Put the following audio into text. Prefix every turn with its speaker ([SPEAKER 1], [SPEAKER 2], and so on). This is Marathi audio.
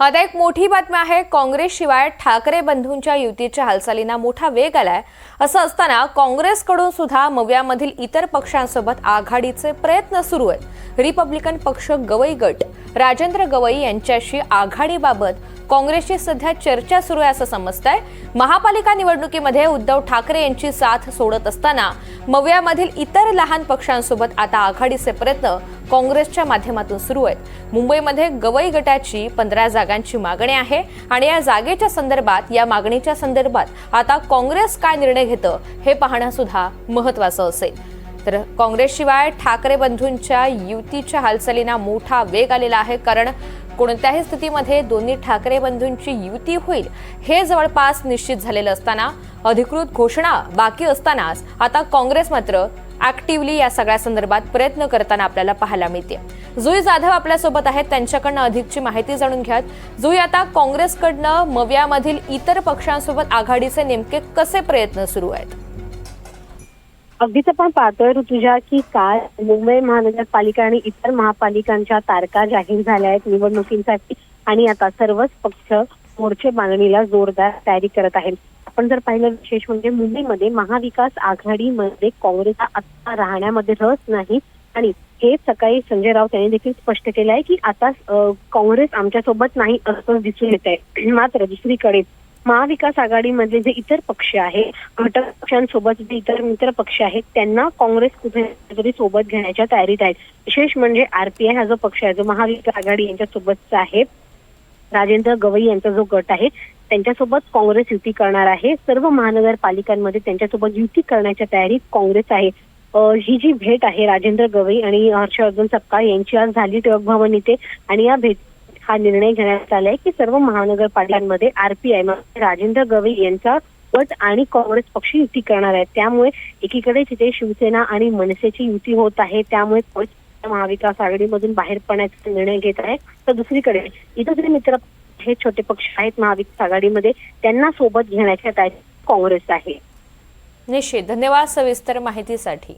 [SPEAKER 1] आता एक मोठी बातमी आहे। काँग्रेस शिवाय ठाकरे बंधूंच्या युतीच्या हालचालींना मोठा वेग आलाय। असं असताना काँग्रेसकडून सुद्धा मव्यामधील इतर पक्षांसोबत आघाडीचे प्रयत्न सुरू आहेत। रिपब्लिकन पक्ष गवई गट राजेंद्र गवई यांच्याशी आघाडीबाबत काँग्रेसची सध्या चर्चा सुरू आहे असं समजतंय। महापालिका निवडणुकीमध्ये उद्धव ठाकरे यांची साथ सोडत असताना मव्यामधील इतर लहान पक्षांसोबत आता आघाडीचे प्रयत्न काँग्रेसच्या माध्यमातून सुरू आहेत। मुंबईमध्ये गवई गटाची 15 जागांची मागणी आहे आणि या मागणीच्या संदर्भात आता काँग्रेस काय निर्णय घेतं हे पाहणं सुद्धा महत्त्वाचं असेल। तर काँग्रेसशिवाय ठाकरे बंधूंच्या युतीच्या हालचालींना मोठा वेग आलेला आहे, कारण कोणत्याही स्थितीमध्ये दोन्ही ठाकरे बंधूंची युती होईल हे जवळपास निश्चित झालेलं असताना अधिकृत घोषणा बाकी असतानाच आता काँग्रेस मात्र ऍक्टिव्हली या सगळ्या संदर्भात प्रयत्न करताना आपल्याला पाहायला मिळते। जुई जाधव आपल्यासोबत आहेत, त्यांच्याकडनं अधिकची माहिती जाणून घ्यात। जुई, आता काँग्रेसकडनं मव्यामधील इतर पक्षांसोबत आघाडीचे नेमके कसे प्रयत्न सुरू आहेत?
[SPEAKER 2] अगदीच आपण पाहतोय ऋतुजा की काल मुंबई महानगरपालिका आणि इतर महापालिकांच्या तारखा जाहीर झाल्या आहेत निवडणुकींसाठी आणि आता सर्वच पक्ष मोर्चे बांधणीला जोरदार तयारी करत आहेत। आपण जर पाहिलं विशेष म्हणजे मुंबईमध्ये महाविकास आघाडीमध्ये काँग्रेसचा आता राहण्यामध्ये रस नाही आणि हे सकाळी संजय राऊत यांनी देखील स्पष्ट केलं आहे की आता काँग्रेस आमच्यासोबत नाही असं दिसून येत आहे। मात्र दुसरीकडे महाविकास आघाडीमध्ये जे इतर पक्ष आहे, घटक पक्षांसोबत जे इतर मित्र पक्ष आहेत, त्यांना काँग्रेस कुठेतरी सोबत घेण्याच्या तयारीत आहेत। विशेष म्हणजे आरपीआय हा जो पक्ष आहे, जो महाविकास आघाडी यांच्यासोबतचा आहे, राजेंद्र गवई यांचा जो गट आहे त्यांच्यासोबत काँग्रेस युती करणार आहे। सर्व महानगरपालिकांमध्ये त्यांच्यासोबत युती करण्याच्या तयारीत काँग्रेस आहे। ही जी भेट आहे राजेंद्र गवई आणि हर्षवर्धन सपकाळ यांची आज झाली टिळक भवन इथे आणि या भेट हा निर्णय घेण्यात आलाय की सर्व महानगरपालिकांमध्ये आरपीआय राजेंद्र गवई यांचा गट आणि काँग्रेस पक्ष युती करणार आहे। त्यामुळे एकीकडे तिथे शिवसेना आणि मनसेची युती होत आहे, त्यामुळे महाविकास आघाडीमधून बाहेर पडण्याचा निर्णय घेत आहे। तर दुसरीकडे इतर जे मित्र हे छोटे पक्ष आहेत महाविकास आघाडीमध्ये, त्यांना सोबत घेण्याच्या तयारीत काँग्रेस आहे।
[SPEAKER 1] निश्चित, धन्यवाद सविस्तर माहितीसाठी।